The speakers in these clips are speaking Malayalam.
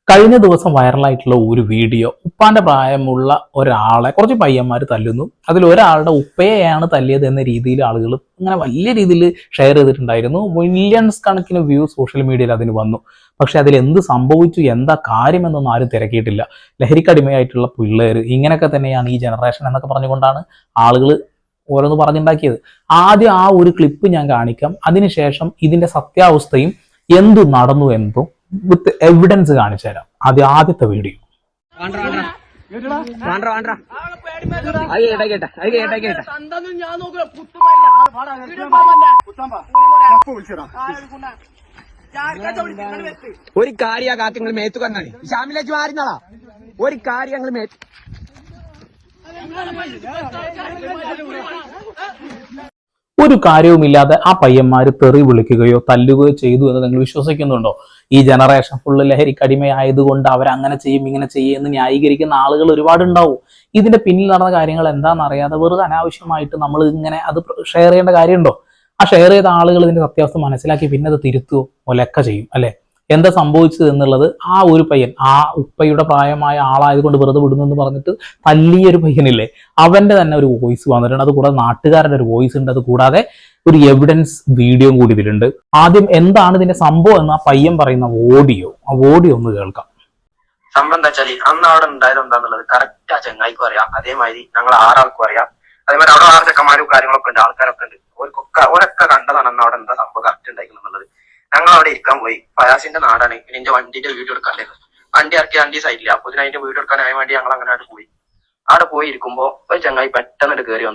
കഴിഞ്ഞ ദിവസം വൈറലായിട്ടുള്ള ഒരു വീഡിയോ ഉപ്പാന്റെ പ്രായമുള്ള ഒരാളെ കുറച്ച് പയ്യന്മാർ തല്ലുന്നു. അതിൽ ഒരാളുടെ ഉപ്പയെയാണ് തല്ലിയത് എന്ന രീതിയിൽ ആളുകൾ ഇങ്ങനെ വലിയ രീതിയിൽ ഷെയർ ചെയ്തിട്ടുണ്ടായിരുന്നു. മില്യൺസ് കണക്കിന് വ്യൂ സോഷ്യൽ മീഡിയയിൽ അതിന് വന്നു. പക്ഷെ അതിൽ എന്ത് സംഭവിച്ചു, എന്താ കാര്യമെന്നൊന്നും ആരും തിരക്കിയിട്ടില്ല. ലഹരിക്കടിമയായിട്ടുള്ള പിള്ളേർ ഇങ്ങനെയൊക്കെ തന്നെയാണ് ഈ ജനറേഷൻ എന്നൊക്കെ പറഞ്ഞുകൊണ്ടാണ് ആളുകൾ ഓരോന്ന് പറഞ്ഞുണ്ടാക്കിയത്. ആദ്യം ആ ഒരു ക്ലിപ്പ് ഞാൻ കാണിക്കാം, അതിനുശേഷം ഇതിന്റെ സത്യാവസ്ഥയും എന്തു നടന്നു എന്നും വിത്ത് എവിഡൻസ് കാണിച്ചു തരാം. ആദ്യത്തെ വീഡിയോ. ഒരു കാര്യ കാക്കങ്ങൾ മേത്തു കണ്ണാണ് ഷാമിലേക്ക് മാറുന്നതാ. ഒരു കാര്യങ്ങൾ മേത്ത് ഒരു കാര്യവുമില്ലാതെ ആ പയ്യന്മാര് തെറി വിളിക്കുകയോ തല്ലുകയോ ചെയ്തു എന്ന് നിങ്ങൾ വിശ്വസിക്കുന്നുണ്ടോ? ഈ ജനറേഷൻ ഫുള്ള് ലഹരിക്കടിമയായതുകൊണ്ട് അവരങ്ങനെ ചെയ്യും ഇങ്ങനെ ചെയ്യും എന്ന് ന്യായീകരിക്കുന്ന ആളുകൾ ഒരുപാടുണ്ടാവും. ഇതിന്റെ പിന്നിൽ നടന്ന കാര്യങ്ങൾ എന്താണെന്ന് അറിയാതെ വെറുതെ അനാവശ്യമായിട്ട് നമ്മൾ ഇങ്ങനെ അത് ഷെയർ ചെയ്യേണ്ട കാര്യമുണ്ടോ? ആ ഷെയർ ചെയ്ത ആളുകൾ ഇതിന്റെ സത്യാവസ്ഥ മനസ്സിലാക്കി പിന്നെ അത് തിരുത്തുകയോ ഒലക്ക ചെയ്യും അല്ലെ? എന്താ സംഭവിച്ചത് എന്നുള്ളത് ആ ഒരു പയ്യൻ, ആ ഉപ്പയുടെ പ്രായമായ ആളായതുകൊണ്ട് വെറുതെ വിടുന്നെന്ന് പറഞ്ഞിട്ട് തല്ലിയൊരു പയ്യനില്ലേ, അവന്റെ തന്നെ ഒരു വോയിസ് വന്നിട്ടുണ്ട്. അത് കൂടാതെ നാട്ടുകാരുടെ ഒരു വോയിസ് ഉണ്ട്. അത് കൂടാതെ ഒരു എവിഡൻസ് വീഡിയോ കൂടി ഇതിലുണ്ട്. ആദ്യം എന്താണ് ഇതിന്റെ സംഭവം എന്ന് ആ പയ്യൻ പറയുന്ന ആ ഓഡിയോ ഒന്ന് കേൾക്കാം. സംഭവം എന്താ വെച്ചാല് അന്ന് അവിടെ ഉണ്ടായത് എന്താന്നുള്ളത് കറക്റ്റ് ആ ചെങ്ങായിക്കും അറിയാം. അതേമാതിരി ഞങ്ങൾ 6 ആൾക്കും അറിയാം. അതേമാതിരി അവിടെ 6 ചെക്കന്മാരും കാര്യങ്ങളൊക്കെ ഉണ്ട്, ആൾക്കാരൊക്കെ ഉണ്ട്. ഓരൊക്കെ കണ്ടതാണ് അന്ന് അവിടെ എന്താ സംഭവം കറക്റ്റ് ഉണ്ടായിരിക്കുന്നുള്ളത്. ഞങ്ങൾ അവിടെ ഇരിക്കാൻ പോയി. ഫയാസിന്റെ നാടാണ്. പിന്നെ എന്റെ വണ്ടിന്റെ വീഡിയോ എടുക്കാണ്ടായിരുന്നു. വണ്ടി ഇറക്കി വണ്ടി സൈഡില്ല. അപ്പൊ അതിന്റെ വീഡിയോ എടുക്കാനായ വേണ്ടി ഞങ്ങൾ അങ്ങനെ പോയി. അവിടെ പോയി ഇരിക്കുമ്പോ ഒരു ചങ്ങായി പെട്ടെന്ന് കയറി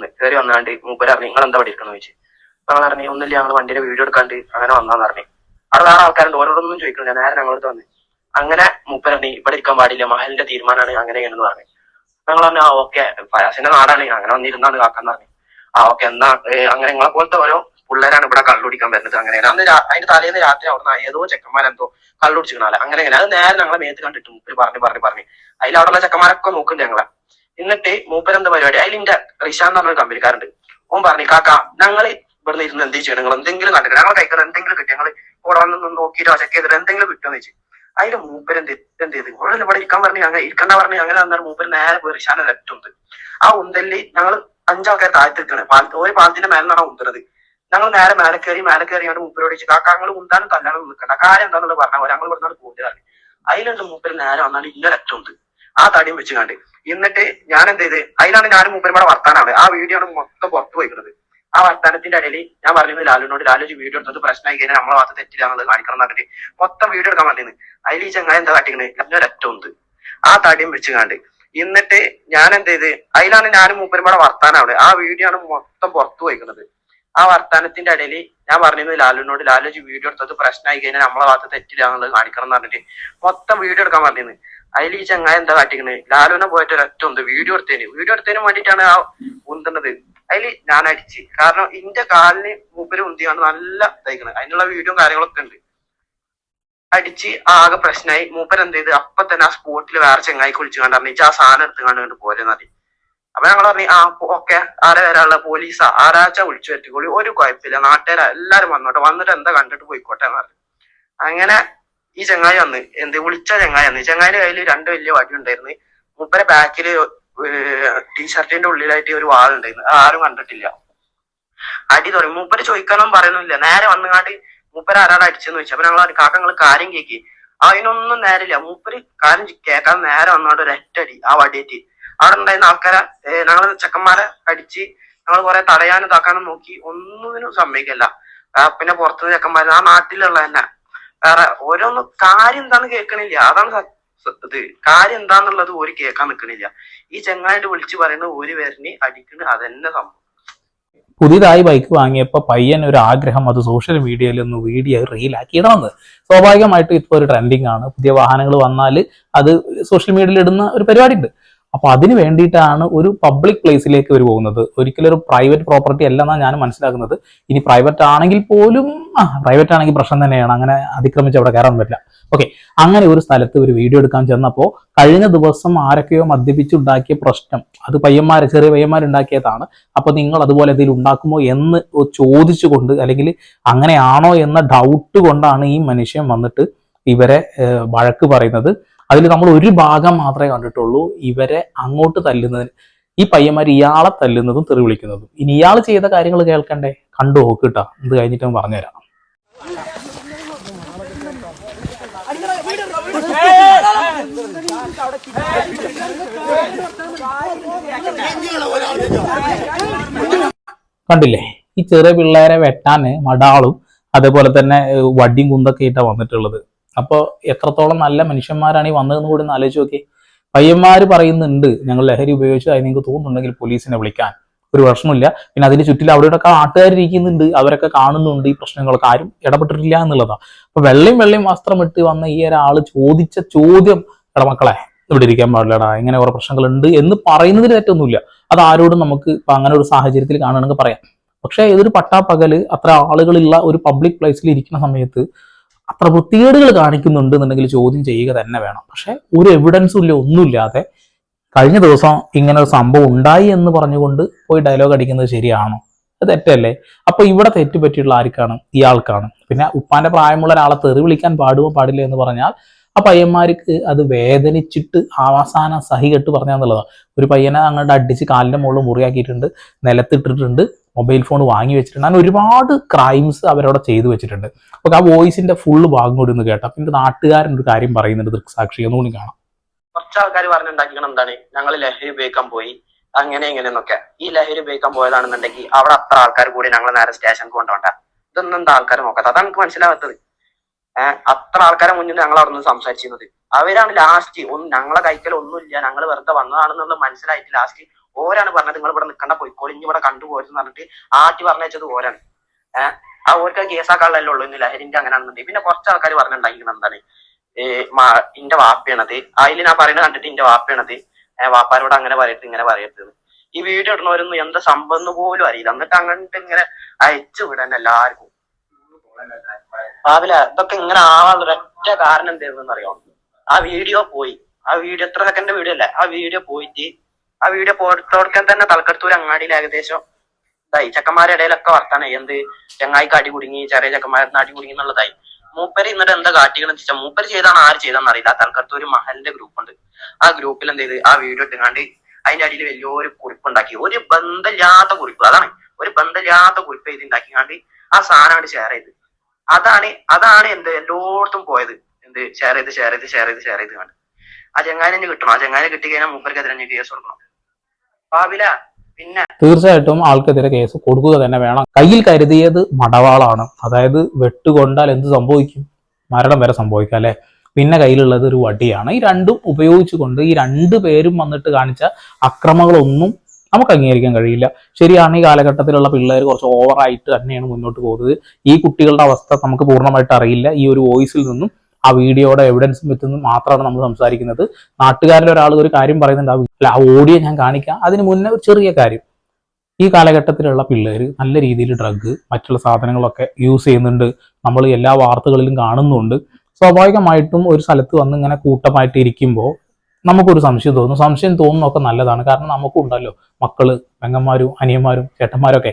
വന്നാണ്ട് മൂപ്പര് പറഞ്ഞു, നിങ്ങൾ എന്താ അവിടെ ഇരിക്കണം ചോദിച്ചു. ഞങ്ങൾ പറഞ്ഞു ഒന്നുമില്ല, ഞങ്ങൾ വണ്ടിയുടെ വീഡിയോ എടുക്കാണ്ട് അങ്ങനെ വന്നാന്ന് പറഞ്ഞു. അവിടെ വേറെ ആൾക്കാരുണ്ട്, ഓരോടൊന്നും ചോദിക്കണില്ല, നേരെ ഞങ്ങളടുത്ത് വന്ന്. അങ്ങനെ മൂപ്പര് പറഞ്ഞു ഇവിടെ ഇരിക്കാൻ പാടില്ല, മഹലിന്റെ തീരുമാനമാണ് അങ്ങനെയാണെന്ന് പറഞ്ഞു. ഞങ്ങൾ പറഞ്ഞു ആ ഓക്കെ, ഫയാസിന്റെ നാടാണ്, അങ്ങനെ വന്നിരുന്നാണ് കാക്കാന്ന് പറഞ്ഞു. ആ ഓക്കെ, എന്നാ അങ്ങനെ നിങ്ങളെ പോലത്തെ ഓരോ പിള്ളേരാണ് ഇവിടെ കള്ളുടിക്കാൻ വരുന്നത്. അങ്ങനെയാണ് അന്ന് അതിന്റെ തലേന്ന് രാത്രി അവിടെ ഏതോ ചെക്കന്മാരെന്തോ കള്ളുടിച്ചിക്കണാല അങ്ങനെ അത് നേരെ ഞങ്ങളെ മേത്ത് കണ്ടിട്ട് മൂപ്പര് പറഞ്ഞു അതിൽ അവിടെയുള്ള ചെക്കന്മാരൊക്കെ നോക്കുന്നുണ്ട് ഞങ്ങളെ. എന്നിട്ട് മൂപ്പരെന്താ പരിപാടി, അതിലിന്റെ റിഷാൻ എന്ന് പറഞ്ഞൊരു കമ്പനിക്കാരുണ്ട്. ഓൻ പറഞ്ഞു കാക്ക ഞങ്ങൾ ഇവിടുന്ന് ഇരുന്ന് എന്ത് ചെയ്യണം, നിങ്ങൾ എന്തെങ്കിലും കണ്ടിട്ട് ഞങ്ങൾ കഴിക്കണം, എന്തെങ്കിലും കിട്ടി ഞങ്ങൾ ഇവിടെ വന്ന് നോക്കിയിട്ടോ ചെക്ക് ചെയ്തിട്ട് എന്തെങ്കിലും കിട്ടുമെന്ന് വെച്ചു. അതിന്റെ മൂപ്പര് എന്ത് ചെയ്ത് ഇവിടെ ഇവിടെ ഇരിക്കാൻ പറഞ്ഞു, അങ്ങനെ ഇരിക്കണ്ട പറഞ്ഞു. അങ്ങനെ വന്നാൽ മൂപ്പര് നേരെ പോയി റിഷാന്റെ ലെഫ്റ്റ് ആ ഉന്തല് ഞങ്ങൾ 5 ആൾക്കാർ താഴ്ത്തിരിക്കണേ. ഒരു പാലത്തിന്റെ മേലെന്നാണ് ഉന്തണത്. ഞങ്ങൾ നേരെ മേലെ കയറിയാണ് മൂപ്പരോട് ചോദിച്ചു കാക്ക ഞങ്ങൾ ഉന്താനും തല്ലാനും നിൽക്കണ്ട, കാര്യം എന്താണെന്നുള്ളത് പറഞ്ഞാൽ ഞങ്ങൾ ഇവിടുന്ന് കൂടുതലാണ്. അതിലുണ്ട് മൂപ്പര് നേരെ വന്നാണ്ട് ഇന്ന ലെഫ്റ്റ് ആ തടിയും വെച്ച് കണ്ട്. എന്നിട്ട് ഞാൻ എന്ത് ചെയ്ത് അതിലാണ് ഞാനും മൂപ്പരും വർത്താനാണ്. ആ വീഡിയോ ആണ് മൊത്തം പുറത്തു പോയിക്കുന്നത്. ആ വർത്താനത്തിന്റെ ഇടയിൽ ഞാൻ പറഞ്ഞത് ലാലുവിനോട്, ലാലു വീഡിയോ എടുത്തത് പ്രശ്നമായി കഴിഞ്ഞാൽ നമ്മളെ ഭാഗത്ത് തെറ്റില്ലാന്നുള്ളത് കാണിക്കണം എന്ന് പറഞ്ഞിട്ട് മൊത്തം വീഡിയോ എടുക്കാൻ പറഞ്ഞത്. അതിൽ ഈ ചങ്ങായി എന്താ കാട്ടിക്കണേ, ലെഫ്റ്റ് ആ തടിയും വെച്ച് കണ്ട്. എന്നിട്ട് ഞാൻ എന്ത് ചെയ്ത് അതിലാണ് ഞാനും മൂപ്പരും വർത്താനാണ്. ആ വീഡിയോ ആണ് മൊത്തം പുറത്തു പോയിക്കുന്നത്. ആ വർത്താനത്തിന്റെ ഇടയിൽ ഞാൻ പറഞ്ഞിരുന്നു ലാലുവിനോട്, ലാലു വീഡിയോ എടുത്തത് പ്രശ്നമായി കഴിഞ്ഞാൽ നമ്മളെ ഭാഗത്ത് തെറ്റില്ല എന്നുള്ളത് കാണിക്കണം എന്ന് പറഞ്ഞിട്ട് മൊത്തം വീഡിയോ എടുക്കാൻ പറഞ്ഞിരുന്നു. അതിൽ ഈ ചങ്ങായി എന്താ കാട്ടിക്കുന്നത്, ലാലുവിനെ പോയിട്ട് ഒരൊറ്റ വീഡിയോ എടുത്തതിന് വേണ്ടിയിട്ടാണ് ആ ഉന്തുന്നത്. അതിൽ ഞാൻ അടിച്ച്, കാരണം ഇന്റെ കാലിന് മൂപ്പര് ഉന്തിയാണ് നല്ല ഇതായിക്കണത്. അതിനുള്ള വീഡിയോ കാര്യങ്ങളൊക്കെ ഉണ്ട്. അടിച്ച് ആകെ പ്രശ്നമായി. മൂപ്പര് എന്ത് ചെയ്ത് അപ്പൊ തന്നെ ആ സ്പോട്ടിൽ വേറെ ചെങ്ങായി കുളിച്ചു കണ്ടു ആ സാധനം എടുത്ത് കണ്ടുകൊണ്ട് പോരെ മതി. അപ്പൊ ഞങ്ങൾ പറഞ്ഞു ആ ഓക്കെ, ആരെ വരാനുള്ള പോലീസാ ആരാച്ച വിളിച്ചു വരുത്തിക്കോളി, ഒരു കുഴപ്പമില്ല, നാട്ടുകാരാ എല്ലാരും വന്നിട്ട് എന്താ കണ്ടിട്ട് പോയിക്കോട്ടെ എന്ന് പറഞ്ഞു. അങ്ങനെ ഈ ചെങ്ങായി വന്ന് വിളിച്ച ചെങ്ങായിന്റെ കയ്യിൽ 2 വലിയ വടി ഉണ്ടായിരുന്നു. മൂപ്പരെ ബാക്കില് ടീഷർട്ടിന്റെ ഉള്ളിലായിട്ട് ഒരു വാളുണ്ടായിരുന്നു. ആരും കണ്ടിട്ടില്ല. അടി തുടങ്ങി. മൂപ്പര് ചോദിക്കാനൊന്നും പറയുന്നില്ല, നേരെ വന്നുകാണ്ട് മൂപ്പര് ആരാണ് അടിച്ചെന്ന് ചോദിച്ചു. അപ്പൊ ഞങ്ങൾ കാക്കങ്ങൾ കാര്യം കേക്കി. അതിനൊന്നും നേരില്ല. മൂപ്പര് കാര്യം കേൾക്കാൻ നേരെ വന്നോണ്ട് ഒരൊറ്റടി ആ വടിയേറ്റ് അവിടെ ഉണ്ടായിരുന്ന ആൾക്കാരെ ഞങ്ങൾ ചെക്കന്മാരെ അടിച്ച് ഞങ്ങൾ കുറെ തടയാനും ഇതാക്കാനും നോക്കി, ഒന്നിനും സമ്മതിക്കല്ല. പിന്നെ പുറത്തുനിന്ന് ചെക്കന്മാര് ആ നാട്ടിലുള്ള തന്നെ വേറെ ഓരോന്നും കാര്യം എന്താന്ന് കേൾക്കണില്ല. അതാണ് ഇത്, കാര്യം എന്താന്നുള്ളത് ഒരു കേൾക്കാൻ നിൽക്കണില്ല. ഈ ചെങ്ങായിട്ട് വിളിച്ചു പറയുന്നത് ഒരു പേരിന് അടിക്കണ്, അതന്നെ സംഭവം. പുതിയതായി ബൈക്ക് വാങ്ങിയപ്പോൾ പയ്യൻ ഒരു ആഗ്രഹം, അത് സോഷ്യൽ മീഡിയയിൽ ഒന്ന് വീഡിയോ റീലാക്കി ഇടണമെന്ന്. സ്വാഭാവികമായിട്ടും ഇപ്പോൾ ഒരു ട്രെൻഡിങ് ആണ്. പുതിയ വാഹനങ്ങൾ വന്നാൽ അത് സോഷ്യൽ മീഡിയയിൽ ഇടുന്ന ഒരു പരിപാടി ഉണ്ട്. അപ്പൊ അതിന് വേണ്ടിയിട്ടാണ് ഒരു പബ്ലിക് പ്ലേസിലേക്ക് അവർ പോകുന്നത്. ഒരിക്കലും ഒരു പ്രൈവറ്റ് പ്രോപ്പർട്ടി അല്ലെന്നാണ് ഞാൻ മനസ്സിലാക്കുന്നത്. ഇനി പ്രൈവറ്റ് ആണെങ്കിൽ പോലും പ്രൈവറ്റ് ആണെങ്കിൽ പ്രശ്നം തന്നെയാണ്, അങ്ങനെ അതിക്രമിച്ച് അവിടെ കയറാൻ പറ്റില്ല. ഓക്കെ, അങ്ങനെ ഒരു സ്ഥലത്ത് ഒരു വീഡിയോ എടുക്കാൻ ചെന്നപ്പോൾ കഴിഞ്ഞ ദിവസം ആരൊക്കെയോ മദ്യപിച്ചുണ്ടാക്കിയ പ്രശ്നം, അത് ചെറിയ പയ്യന്മാരുണ്ടാക്കിയതാണ്. അപ്പൊ നിങ്ങൾ അതുപോലെ എന്തെങ്കിലും ഉണ്ടാക്കുമോ എന്ന് ചോദിച്ചുകൊണ്ട്, അല്ലെങ്കിൽ അങ്ങനെയാണോ എന്ന ഡൗട്ട് കൊണ്ടാണ് ഈ മനുഷ്യൻ വന്നിട്ട് ഇവരെ വഴക്ക് പറയുന്നത്. അതിൽ നമ്മൾ ഒരു ഭാഗം മാത്രമേ കണ്ടിട്ടുള്ളൂ, ഇവരെ അങ്ങോട്ട് തല്ലുന്നതിന്. ഈ പയ്യന്മാർ ഇയാളെ തല്ലുന്നതും തെറി വിളിക്കുന്നതും. ഇനി ഇയാൾ ചെയ്ത കാര്യങ്ങൾ കേൾക്കണ്ടേ? കണ്ടു നോക്ക് കേട്ടോ, ഇത് കഴിഞ്ഞിട്ട് ഞാൻ പറഞ്ഞുതരാം. കണ്ടില്ലേ, ഈ ചെറിയ പിള്ളേരെ വെട്ടാന് മടാളും അതേപോലെ തന്നെ വടിയും കുന്തൊക്കെ ആയിട്ടാണ് വന്നിട്ടുള്ളത്. അപ്പോൾ എത്രത്തോളം നല്ല മനുഷ്യന്മാരാണ് ഈ വന്നതെന്ന് കൂടി ഒന്ന് ആലോചിച്ച് നോക്കി. പയ്യന്മാര് പറയുന്നുണ്ട് ഞങ്ങൾ ലഹരി ഉപയോഗിച്ചു, അതിന് നിങ്ങൾക്ക് തോന്നുന്നുണ്ടെങ്കിൽ പോലീസിനെ വിളിക്കാൻ, ഒരു പ്രശ്നമില്ല. പിന്നെ അതിന് ചുറ്റിൽ അവിടെയൊക്കെ ആട്ടുകാരിരിക്കുന്നുണ്ട്, അവരൊക്കെ കാണുന്നുണ്ട് ഈ പ്രശ്നങ്ങളൊക്കെ, ആരും ഇടപെട്ടിട്ടില്ല എന്നുള്ളതാണ്. അപ്പൊ വെള്ളയും വസ്ത്രം ഇട്ട് വന്ന ഈ ഒരാള് ചോദിച്ച ചോദ്യം, എടാ മക്കളെ ഇവിടെ ഇരിക്കാൻ പാടില്ലടാ, ഇങ്ങനെ കുറെ പ്രശ്നങ്ങളുണ്ട് എന്ന് പറയുന്നതിൽ തെറ്റൊന്നുമില്ല. അത് ആരോടും നമുക്ക് ഇപ്പൊ അങ്ങനെ ഒരു സാഹചര്യത്തിൽ കാണുകയാണെങ്കിൽ പറയാം. പക്ഷെ ഇതൊരു പട്ടാപ്പകല് അത്ര ആളുകളുള്ള ഒരു പബ്ലിക് പ്ലേസിൽ ഇരിക്കുന്ന സമയത്ത് അത്ര വൃത്തികേടുകൾ കാണിക്കുന്നുണ്ട് എന്നുണ്ടെങ്കിൽ ചോദ്യം ചെയ്യുക തന്നെ വേണം. പക്ഷെ ഒരു എവിഡൻസും ഇല്ല, ഒന്നുമില്ലാതെ കഴിഞ്ഞ ദിവസം ഇങ്ങനെ ഒരു സംഭവം ഉണ്ടായി എന്ന് പറഞ്ഞുകൊണ്ട് പോയി ഡയലോഗ് അടിക്കുന്നത് ശരിയാണോ? അത് തെറ്റല്ലേ? അപ്പൊ ഇവിടെ തെറ്റ് പറ്റിയുള്ള ആർക്കാണ്? ഇയാൾക്കാണ്. പിന്നെ ഉപ്പാന്റെ പ്രായമുള്ള ഒരാളെ തെറി വിളിക്കാൻ പാടില്ല എന്ന് പറഞ്ഞാൽ ആ പയ്യന്മാർക്ക് അത് വേദനിച്ചിട്ട് അവസാനം സഹി കെട്ട് പറഞ്ഞാന്നുള്ളതാണ്. ഒരു പയ്യനെ അങ്ങോട്ട് അടിച്ച് കാലിന്റെ മുകളിൽ മുറിയാക്കിയിട്ടുണ്ട്, നിലത്തിട്ടിട്ടുണ്ട്, മൊബൈൽ ഫോൺ വാങ്ങി വെച്ചിട്ടുണ്ട്. അങ്ങനെ ഒരുപാട് ക്രൈംസ് അവരവിടെ ചെയ്തു വെച്ചിട്ടുണ്ട്. അപ്പൊ ആ വോയിസിന്റെ ഫുള്ള് ഭാഗം കൂടി ഒന്ന് കേട്ടോ. പിന്നെ നാട്ടുകാരൻ ഒരു കാര്യം പറയുന്നുണ്ട്, ദൃക്സാക്ഷി ഒന്നുകൂടി കാണാം. കുറച്ച് ആൾക്കാർ പറഞ്ഞുണ്ടാക്കിക്കണം എന്താണ്, ഞങ്ങൾ ലഹരി ഉപയോഗിക്കാൻ പോയി അങ്ങനെ ഇങ്ങനെയെന്നൊക്കെ. ഈ ലഹരി ഉപയോഗിക്കാൻ പോയതാണെന്നുണ്ടെങ്കിൽ അവിടെ അത്ര ആൾക്കാർ കൂടി ഞങ്ങൾ നേരെ സ്റ്റേഷനിൽ കൊണ്ടുപോണ്ട. ഇതൊന്നും എന്താ ആൾക്കാർ നോക്കാത്ത? അതാണ് എനിക്ക് മനസ്സിലാവാത്തത്. അത്ര ആൾക്കാരെ മുന്നിൽ ഞങ്ങൾ അവിടെ നിന്ന് സംസാരിച്ചിരുന്നത്. അവരാണ് ലാസ്റ്റ് ഞങ്ങളെ കൈക്കൽ ഒന്നുമില്ല, ഞങ്ങൾ വെറുതെ വന്നതാണെന്നുള്ളത് മനസ്സിലായിട്ട് ലാസ്റ്റ് ഓരാണ് പറഞ്ഞത് നിങ്ങൾ ഇവിടെ നിൽക്കണ്ട, പോയിക്കോളി, ഇനി ഇവിടെ കണ്ടുപോയെന്ന് പറഞ്ഞിട്ട് ആട്ടി പറഞ്ഞത് ഓരാണ്. ആ ഓർക്ക് കേസാക്കാളല്ലേ ഉള്ളൂ ഇന്ന് ലഹരിന്റെ അങ്ങനെയാണെന്നുണ്ടെങ്കിൽ. പിന്നെ കുറച്ച് ആൾക്കാർ പറഞ്ഞിട്ടുണ്ടായിരിക്കണം എന്താണ്, ഇന്റെ വാപ്പയാണത്, അതിൽ ഞാൻ പറയുന്നത് കണ്ടിട്ട് ഇന്റെ വാപ്പയാണത്, വാപ്പാരോട് അങ്ങനെ പറയരുത് ഇങ്ങനെ പറയരുത്. ഈ വീഡിയോ ഇടുന്നവരൊന്നും എന്താ സംഭവം പോലും അറിയില്ല, എന്നിട്ട് അങ്ങോട്ട് ഇങ്ങനെ അയച്ചു വിടാൻ എല്ലാവർക്കും. രാവിലെ ഇതൊക്കെ ഇങ്ങനെ ആവാനുള്ള ഒരൊറ്റ കാരണം എന്തായിരുന്നു അറിയാം? ആ വീഡിയോ പോയി, ആ വീഡിയോ എത്ര സെക്കൻഡ് വീഡിയോ അല്ലേ, ആ വീഡിയോ പോയിട്ട് ആ വീഡിയോ പോയിട്ടോടക്കാൻ തന്നെ തലക്കടത്തൂർ അങ്ങാടിയിൽ ഏകദേശം ഇതായി. ചെക്കന്മാരുടെ ഇടയിലൊക്കെ വർത്താനം എന്ത് ചെങ്ങായിക്ക് അടി കുടുങ്ങി, ചെറിയ ചെക്കന്മാരുടെ അടി കുടുങ്ങി എന്നുള്ളതായി. മൂപ്പര് എന്നിട്ട് എന്താ കാട്ടികളെന്ന് വെച്ചാൽ, മൂപ്പര് ചെയ്താണ് ആര് ചെയ്താന്ന് അറിയില്ല. തലക്കടത്തൂർ മഹലിന്റെ ഗ്രൂപ്പ് ഉണ്ട്, ആ ഗ്രൂപ്പിൽ എന്ത് ചെയ്ത് ആ വീഡിയോ ഇട്ടുകാണ്ട് അതിന്റെ അടിയിൽ വലിയൊരു കുറിപ്പ് ഉണ്ടാക്കി, ഒരു ബന്ധമില്ലാത്ത കുറിപ്പ്, അതാണ് ഒരു ബന്ധമില്ലാത്ത കുറിപ്പ് ചെയ്ത് ഉണ്ടാക്കിക്കാണ്ട് ആ സാധനം ഷെയർ ചെയ്ത്. അതാണ് എന്ത് എല്ലായിടത്തും പോയത്, എന്ത് ഷെയർ ചെയ്ത് കണ്ട്. ആ ചെങ്ങാനെ കിട്ടണം, ആ ചെങ്ങാനെ കിട്ടി കഴിഞ്ഞാൽ മൂപ്പർക്കെതിരെ കേസ് കൊടുക്കണം. പാവില പിന്നെ തീർച്ചയായിട്ടും ആൾക്കെതിരെ കേസ് കൊടുക്കുക തന്നെ വേണം. കയ്യിൽ കരുതിയത് മടവാളാണ്, അതായത് വെട്ടുകൊണ്ടാൽ എന്ത് സംഭവിക്കും? മരണം വരെ സംഭവിക്കാം അല്ലെ. പിന്നെ കയ്യിലുള്ളത് ഒരു വടിയാണ്. ഈ രണ്ടും ഉപയോഗിച്ചുകൊണ്ട് ഈ രണ്ടു പേരും വന്നിട്ട് കാണിച്ച അക്രമങ്ങളൊന്നും നമുക്ക് അംഗീകരിക്കാൻ കഴിയില്ല. ശരിയാണ്, ഈ കാലഘട്ടത്തിലുള്ള പിള്ളേർ കുറച്ച് ഓവറായിട്ട് തന്നെയാണ് മുന്നോട്ട് പോകുന്നത്. ഈ കുട്ടികളുടെ അവസ്ഥ നമുക്ക് പൂർണ്ണമായിട്ട് അറിയില്ല. ഈ ഒരു വോയിസിൽ നിന്നും ആ വീഡിയോയുടെ എവിഡൻസും വെച്ചെന്നും മാത്രമാണ് നമ്മൾ സംസാരിക്കുന്നത്. നാട്ടുകാരിൽ ഒരാൾ ഒരു കാര്യം പറയുന്നുണ്ടാവും, അല്ല ആ ഓഡിയോ ഞാൻ കാണിക്കാം. അതിന് മുന്നേ ഒരു ചെറിയ കാര്യം, ഈ കാലഘട്ടത്തിലുള്ള പിള്ളേർ നല്ല രീതിയിൽ ഡ്രഗ് മറ്റുള്ള സാധനങ്ങളൊക്കെ യൂസ് ചെയ്യുന്നുണ്ട്, നമ്മൾ എല്ലാ വാർത്തകളിലും കാണുന്നുണ്ട്. സ്വാഭാവികമായിട്ടും ഒരു സ്ഥലത്ത് വന്ന് ഇങ്ങനെ കൂട്ടമായിട്ട് ഇരിക്കുമ്പോൾ നമുക്കൊരു സംശയം തോന്നും. സംശയം തോന്നുന്നതൊക്കെ നല്ലതാണ്, കാരണം നമുക്കുണ്ടല്ലോ മക്കള്, പെങ്ങന്മാരും അനിയന്മാരും ചേട്ടന്മാരും ഒക്കെ.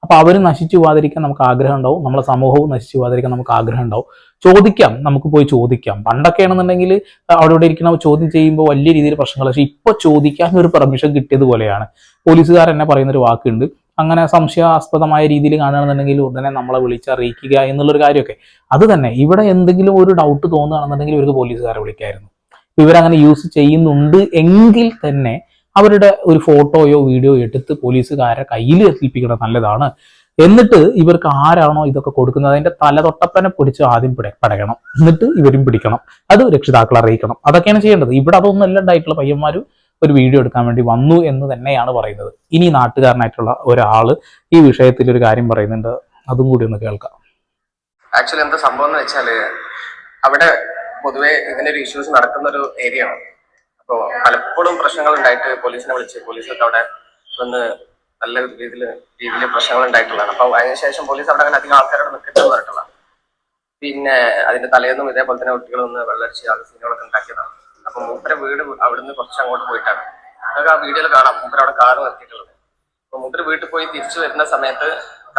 അപ്പൊ അവർ നശിച്ചു പോകാതിരിക്കാൻ നമുക്ക് ആഗ്രഹം ഉണ്ടാവും, നമ്മളെ സമൂഹവും നശിച്ചു പോകാതിരിക്കാൻ നമുക്ക് ആഗ്രഹം ഉണ്ടാവും. ചോദിക്കാം, നമുക്ക് പോയി ചോദിക്കാം. പണ്ടൊക്കെ ആണെന്നുണ്ടെങ്കിൽ അവിടെ ഇരിക്കുന്ന ചോദ്യം ചെയ്യുമ്പോൾ വലിയ രീതിയിൽ പ്രശ്നങ്ങൾ. പക്ഷെ ഇപ്പൊ ചോദിക്കാൻ ഒരു പെർമിഷൻ കിട്ടിയതുപോലെയാണ്. പോലീസുകാർ എന്നെ പറയുന്നൊരു വാക്കുണ്ട്, അങ്ങനെ സംശയാസ്പദമായ രീതിയിൽ കാണുകയാണെന്നുണ്ടെങ്കിൽ ഉടനെ നമ്മളെ വിളിച്ചറിയിക്കുക എന്നുള്ളൊരു കാര്യമൊക്കെ. അത് തന്നെ ഇവിടെ എന്തെങ്കിലും ഒരു ഡൗട്ട് തോന്നുകയാണെന്നുണ്ടെങ്കിൽ ഇവർക്ക് പോലീസുകാരെ വിളിക്കായിരുന്നു. ഇവരങ്ങനെ യൂസ് ചെയ്യുന്നുണ്ട് എങ്കിൽ തന്നെ അവരുടെ ഒരു ഫോട്ടോയോ വീഡിയോ എടുത്ത് പോലീസുകാരെ കയ്യിൽ എത്തിപ്പിക്കണം, നല്ലതാണ്. എന്നിട്ട് ഇവർക്ക് ആരാണോ ഇതൊക്കെ കൊടുക്കുന്നത് അതിന്റെ തലതൊട്ടപ്പനെ പിടിച്ച് ആദ്യം പടയണം, എന്നിട്ട് ഇവരും പിടിക്കണം, അത് രക്ഷിതാക്കളെ അറിയിക്കണം. അതൊക്കെയാണ് ചെയ്യേണ്ടത്. ഇവിടെ അതൊന്നും അല്ല ഉണ്ടായിട്ടുള്ള. പയ്യന്മാരും ഒരു വീഡിയോ എടുക്കാൻ വേണ്ടി വന്നു എന്ന് തന്നെയാണ് പറയുന്നത്. ഇനി നാട്ടുകാരനായിട്ടുള്ള ഒരാള് ഈ വിഷയത്തിൽ ഒരു കാര്യം പറയുന്നുണ്ട്, അതും കൂടി ഒന്ന് കേൾക്കാം. ആക്ച്വലി എന്താ സംഭവം എന്ന് വെച്ചാല്, അവിടെ പൊതുവെ ഇങ്ങനെ ഒരു ഇഷ്യൂസ് നടക്കുന്ന ഒരു ഏരിയ ആണ്. അപ്പോൾ പലപ്പോഴും പ്രശ്നങ്ങൾ ഉണ്ടായിട്ട് പോലീസിനെ വിളിച്ച് പോലീസൊക്കെ അവിടെ വന്ന് നല്ല രീതിയിൽ പ്രശ്നങ്ങൾ ഉണ്ടായിട്ടുള്ളതാണ്. അപ്പൊ അതിനുശേഷം പോലീസ് അവിടെ അങ്ങനെ അധികം ആൾക്കാരോട് നിൽക്കില്ലെന്ന് പറഞ്ഞിട്ടുള്ളതാണ്. പിന്നെ അതിന്റെ തലേന്നും ഇതേപോലെ തന്നെ കുട്ടികൾ ഒന്ന് വെള്ളടിച്ച് സീനുകളൊക്കെ ഉണ്ടാക്കിയതാണ്. അപ്പൊ മൂപ്പരെ വീട് അവിടുന്ന് കുറച്ച് അങ്ങോട്ട് പോയിട്ടാണ്. നമുക്ക് ആ വീഡിയോയിൽ കാണാം മൂപ്പര് അവിടെ കാറ് നിർത്തിയിട്ടുള്ളത്. അപ്പൊ മൂപ്പര് വീട്ടിൽ പോയി തിരിച്ചു വരുന്ന സമയത്ത്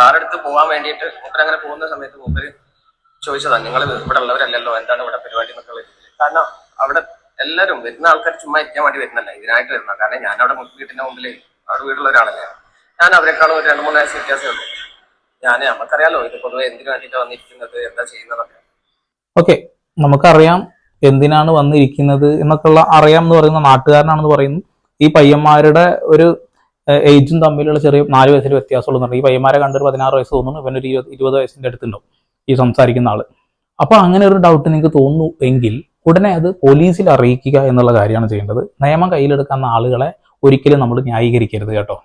കാറെടുത്ത് പോകാൻ വേണ്ടിയിട്ട് മൂപ്പര് അങ്ങനെ പോകുന്ന സമയത്ത് മൂപ്പര് ചോദിച്ചതാണ്, നിങ്ങൾ ഇവിടെ ഉള്ളവരല്ലല്ലോ, എന്താണ് ഇവിടെ പരിപാടി എന്നൊക്കെ. കാരണം അവിടെ എല്ലാവരും വരുന്ന ആൾക്കാർ ചുമ്മാ ഇരിക്കാൻ വേണ്ടി വരുന്നല്ല, ഇതിനായിട്ട് വരുന്ന. കാരണം ഞാൻ അവിടെ വീട്ടിന്റെ മുമ്പിൽ അവിടെ വീടുള്ള ഒരാളല്ലേ, ഞാൻ അവരെക്കാളും ഒരു 2-3 വയസ്സ് വ്യത്യാസമുള്ളൂ. നമുക്കറിയാലോ ഇത് പൊതുവെ എന്തിനു വേണ്ടിയിട്ട് വന്നിരിക്കുന്നത്, എന്താ ചെയ്യുന്നതൊക്കെ. ഓക്കെ, നമുക്കറിയാം എന്തിനാണ് വന്നിരിക്കുന്നത് എന്നൊക്കെയുള്ള അറിയാം എന്ന് പറയുന്ന നാട്ടുകാരനാണെന്ന് പറയുന്നു. ഈ പയ്യന്മാരുടെ ഒരു ഏജും തമ്മിലുള്ള ചെറിയ 4 വയസ്സിൽ വ്യത്യാസമുള്ളൂ. ഈ പയ്യന്മാരെ കണ്ടൊരു 16 വയസ്സ് തോന്നുന്നു, ഇവനൊരു 20 വയസ്സിന്റെ അടുത്തുണ്ടാവും ഈ സംസാരിക്കുന്ന ആള്. അപ്പൊ അങ്ങനെ ഒരു ഡൗട്ട് നിങ്ങൾക്ക് തോന്നുന്നു എങ്കിൽ ഉടനെ അത് പോലീസിൽ അറിയിക്കുക എന്നുള്ള കാര്യമാണ് ചെയ്യേണ്ടത്. നിയമം കയ്യിലെടുക്കുന്ന ആളുകളെ ഒരിക്കലും നമ്മൾ ന്യായീകരിക്കരുത് കേട്ടോ.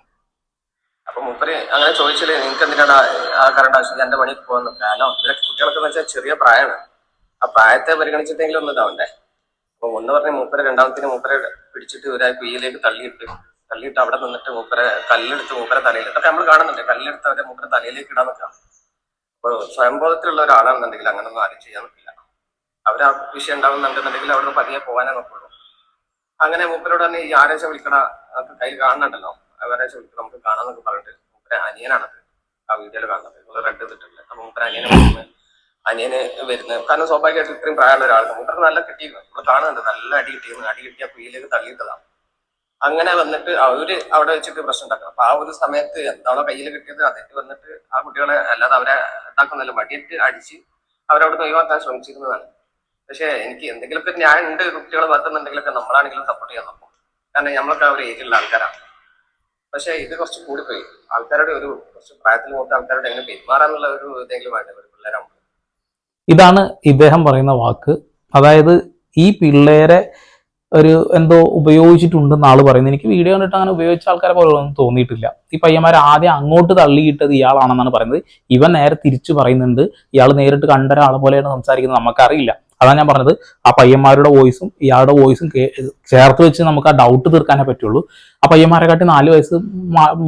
അപ്പൊ മൂപ്പര് അങ്ങനെ ചോദിച്ചാല് നിങ്ങൾക്ക് എന്തിനാണ് ആ കറണ്ട് ആവശ്യം, എന്റെ പണിക്ക് പോകുന്നു. കാരണം ഇവരൊക്കെ കുട്ടികൾക്ക് വെച്ചാൽ ചെറിയ പ്രായമാണ്, ആ പ്രായത്തെ പരിഗണിച്ചിട്ടെങ്കിലും ഒന്നും ഇതാവണ്ടേ. അപ്പൊ ഒന്ന് പറഞ്ഞ മൂപ്പരെ രണ്ടാമത്തിന് മൂപ്പരെ പിടിച്ചിട്ട് ഒരു കുയ്യിലേക്ക് തള്ളിയിട്ട് അവിടെ നിന്നിട്ട് മൂപ്പരെ കല്ലെടുത്ത് മൂപ്പരെ തലയിൽ, ഇതൊക്കെ നമ്മൾ കാണുന്നുണ്ട്, കല്ലെടുത്ത് അവരെ മൂപ്പരെ തലയിലേക്ക് ഇടാൻ നിൽക്കാം. അപ്പൊ സ്വയംബോധത്തിലുള്ള ഒരാളാണെന്നുണ്ടെങ്കിൽ അങ്ങനൊന്നും ആരും ചെയ്യാൻ നിൽക്കില്ല. അവർ ആ വിഷയം ഉണ്ടാവുന്നുണ്ടെന്നുണ്ടെങ്കിൽ അവിടെ നിന്ന് പതിയെ പോകാനേ നോക്കുള്ളൂ. അങ്ങനെ മൂപ്പരോട് തന്നെ ഈ ആരേശ വിളിക്കണ കയ്യിൽ കാണുന്നുണ്ടല്ലോ, അവരേശ വിളിക്കണം നമുക്ക് കാണാന്നൊക്കെ പറഞ്ഞിട്ട് മൂപ്പരെ അനിയനാണത് ആ വീഡിയോയിൽ കാണുന്നത്, റെഡ് ചെയ്തിട്ടുണ്ട്. അപ്പൊ മൂപ്പരെ അനിയന് വരുന്നത് കാരണം സ്വാഭാവികമായിട്ട് ഇത്രയും പ്രായമുള്ള ഒരാൾക്ക് മൂപ്പർക്ക് നല്ല കിട്ടിയിരുന്നു, നമ്മൾ കാണുന്നുണ്ട്, നല്ല അടി കിട്ടിയിരുന്നു. അടി കിട്ടിയ കുയിലേക്ക് തള്ളിയിട്ടതാണ്. അങ്ങനെ വന്നിട്ട് അവര് അവിടെ വെച്ചിട്ട് പ്രശ്നം ഉണ്ടാക്കണം. അപ്പൊ ആ ഒരു സമയത്ത് എന്താണോ കയ്യിൽ കിട്ടിയത് അതെറ്റ് വന്നിട്ട് ആ കുട്ടികളെ അല്ലാതെ അവരെ എന്താക്കുന്നില്ല, വടിയിട്ട് അടിച്ച് അവരവിടെ ഒഴിവാക്കാൻ ശ്രമിച്ചിരുന്നതാണ്. പക്ഷെ എനിക്ക് എന്തെങ്കിലുമൊക്കെ ന്യായം ഉണ്ട് കുട്ടികളെ ഭാഗത്തുനിന്നുണ്ടെങ്കിലൊക്കെ നമ്മളാണെങ്കിലും സപ്പോർട്ട് ചെയ്യാൻ നോക്കും. കാരണം നമ്മളൊക്കെ ആ ഒരു ഏജിലുള്ള ആൾക്കാരാണ്. പക്ഷെ ഇത് കുറച്ച് കൂടിപ്പോയി. ആൾക്കാരുടെ ഒരു കുറച്ച് പ്രായത്തിൽ മൂത്ത ആൾക്കാരോട് എങ്ങനെ പെരുമാറാന്നുള്ള ഒരു ഇതെങ്കിലും വേണ്ട ഒരു പിള്ളേരാകുമ്പോൾ. ഇതാണ് ഇദ്ദേഹം പറയുന്ന വാക്ക്. അതായത് ഈ പിള്ളേരെ ഒരു എന്തോ ഉപയോഗിച്ചിട്ടുണ്ടെന്ന് ആള് പറയുന്നത്. എനിക്ക് വീഡിയോ കണ്ടിട്ട് അങ്ങനെ ഉപയോഗിച്ച ആൾക്കാരെ പോലെ ഒന്നും തോന്നിയിട്ടില്ല. ഈ പയ്യന്മാർ ആദ്യം അങ്ങോട്ട് തള്ളിയിട്ടത് ഇയാളാണെന്നാണ് പറയുന്നത്. ഇവൻ നേരെ തിരിച്ചു പറയുന്നുണ്ട് ഇയാൾ നേരിട്ട് കണ്ട ഒരാളെ പോലെയാണ് സംസാരിക്കുന്നത്, നമുക്കറിയില്ല. അതാണ് ഞാൻ പറഞ്ഞത്, ആ പയ്യന്മാരുടെ വോയിസും ഇയാളുടെ വോയിസും ചേർത്ത് വെച്ച് നമുക്ക് ആ ഡൗട്ട് തീർക്കാനേ പറ്റുള്ളൂ. ആ പയ്യന്മാരെക്കാട്ടി 4 വയസ്സ്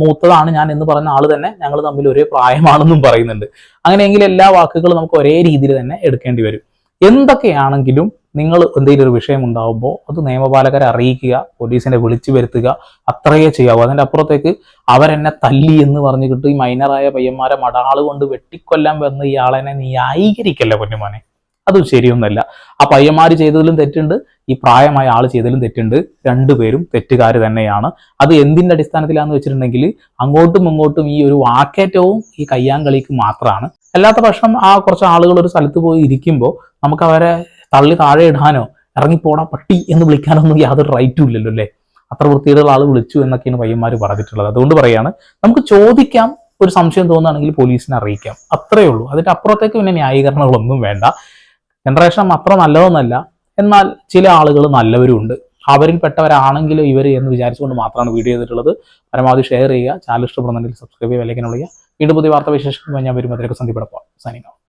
മൂത്തതാണ് ഞാൻ എന്ന് പറയുന്ന ആള് തന്നെ ഞങ്ങൾ തമ്മിൽ ഒരേ പ്രായമാണെന്നും പറയുന്നുണ്ട്. അങ്ങനെയെങ്കിൽ എല്ലാ വാക്കുകളും നമുക്ക് ഒരേ രീതിയിൽ തന്നെ എടുക്കേണ്ടി വരും. എന്തൊക്കെയാണെങ്കിലും നിങ്ങൾ എന്തെങ്കിലും ഒരു വിഷയം ഉണ്ടാകുമ്പോൾ അത് നിയമപാലകരെ അറിയിക്കുക, പോലീസിനെ വിളിച്ചു വരുത്തുക, അത്രയേ ചെയ്യാവൂ. അതിൻ്റെ അപ്പുറത്തേക്ക് അവരെന്നെ തല്ലി എന്ന് പറഞ്ഞിട്ട് ഈ മൈനറായ പയ്യന്മാരെ മടാള് കൊണ്ട് വെട്ടിക്കൊല്ലാൻ വന്ന് ഇയാളെന്നെ ന്യായീകരിക്കല്ലേ പൊന്നുമോനെ, അതും ശരിയൊന്നുമല്ല. ആ പയ്യന്മാർ ചെയ്തതിലും തെറ്റുണ്ട്, ഈ പ്രായമായ ആൾ ചെയ്തതിലും തെറ്റുണ്ട്. രണ്ടുപേരും തെറ്റുകാർ തന്നെയാണ്. അത് എന്തിൻ്റെ അടിസ്ഥാനത്തിലാന്ന് വെച്ചിട്ടുണ്ടെങ്കിൽ അങ്ങോട്ടും ഇങ്ങോട്ടും ഈ ഒരു വാക്കേറ്റവും ഈ കയ്യാങ്കളിക്ക് മാത്രമാണ്. അല്ലാത്ത പക്ഷം ആ കുറച്ച് ആളുകൾ ഒരു സ്ഥലത്ത് പോയി ഇരിക്കുമ്പോൾ നമുക്ക് അവരെ തള്ളി താഴെ ഇടാനോ ഇറങ്ങിപ്പോടാ പട്ടി എന്ന് വിളിക്കാനൊന്നും യാതൊരു റൈറ്റും ഇല്ലല്ലോ അല്ലേ. അത്ര വൃത്തിയുള്ള ആൾ വിളിച്ചു എന്നൊക്കെയാണ് പയ്യന്മാർ പറഞ്ഞിട്ടുള്ളത്. അതുകൊണ്ട് പറയാണ്, നമുക്ക് ചോദിക്കാം, ഒരു സംശയം തോന്നുകയാണെങ്കിൽ പോലീസിനെ അറിയിക്കാം, അത്രയേ ഉള്ളൂ. അതിൻ്റെ അപ്പുറത്തേക്ക് പിന്നെ ന്യായീകരണങ്ങളൊന്നും വേണ്ട. ജനറേഷൻ അത്ര നല്ലതൊന്നല്ല, എന്നാൽ ചില ആളുകൾ നല്ലവരും ഉണ്ട്. അവരിൽ പെട്ടവരാണെങ്കിലും ഇവർ എന്ന് വിചാരിച്ചുകൊണ്ട് മാത്രമാണ് വീഡിയോ ചെയ്തിട്ടുള്ളത്. പരമാവധി ഷെയർ ചെയ്യുക, ചാനൽ ഇഷ്ടപ്പെടുന്നുണ്ടെങ്കിൽ സബ്സ്ക്രൈബ് ചെയ്യുക, അല്ലെങ്കിൽ വീണ്ടും പുതിയ വാർത്താ വിശേഷങ്ങൾ ഞാൻ വരുമ്പോൾ അതിലേക്ക് സന്ധിപ്പെടപ്പോൾ സൈനിങ് ഔട്ട്.